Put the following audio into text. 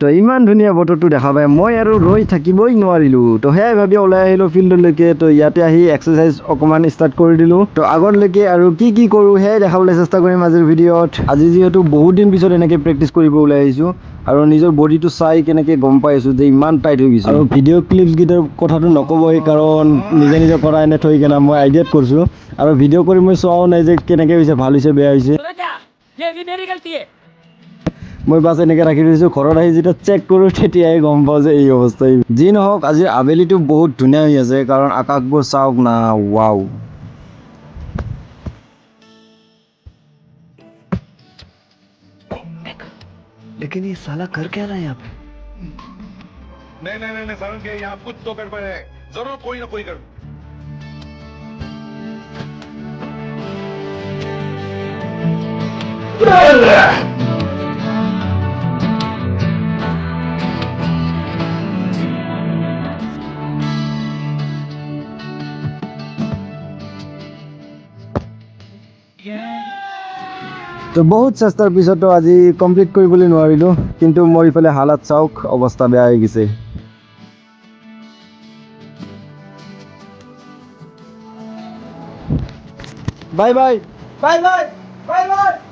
তো ইমান ধুনীয়া বতৰটো দেখা পাই মই আৰু ৰৈ থাকিবই নোৱাৰিলোঁ তো সেয়াই ভাবি ওলাই আহিলোঁ ফিল্ডলৈকে তো ইয়াতে আহি এক্সাৰচাইজ অকণমান ষ্টাৰ্ট কৰি দিলোঁ তো আগলৈকে আৰু কি কৰোঁ সেয়াই দেখাবলৈ চেষ্টা কৰিম আজিৰ ভিডিঅ'ত আজি যিহেতু বহুত দিন পিছত এনেকৈ প্ৰেক্টিছ কৰিব ওলাই আহিছোঁ আৰু নিজৰ বডিটো চাই কেনেকৈ গম পাই আছোঁ যে ইমান টাইট হৈ গৈছে আৰু ভিডিঅ' ক্লিপছকেইটাৰ কথাটো নক'বই কাৰণ নিজে কৰা এনে থৈ কিনে মই আইডিয়াত কৰিছোঁ আৰু ভিডিঅ' কৰি মই চোৱাও নাই যে কেনেকৈ হৈছে ভাল হৈছে বেয়া হৈছে মই বাছ এনেকৈ ৰাখি দিছোঁ ঘৰত আহি যেতিয়া চেক কৰোঁ তেতিয়াই গম পাওঁ যে এই অৱস্থা যি নহওক আজিৰ আবেলিটো বহুত ধুনীয়া হৈ আছে কাৰণ আকাশবোৰ চাওক না ৱাও लेकिन ये साला कर क्या रहा है यहाँ पे नहीं समझ गए यहाँ कुछ तो गड़बड़ है जरूर कोई ना कोई गड़बड़ তো বহুত চেষ্টাৰ পিছতো আজি কমপ্লিট কৰিবলৈ নোৱাৰিলোঁ কিন্তু মোৰ ইফালে হালাত চাওক অৱস্থা বেয়া হৈ গৈছে bye bye bye bye bye bye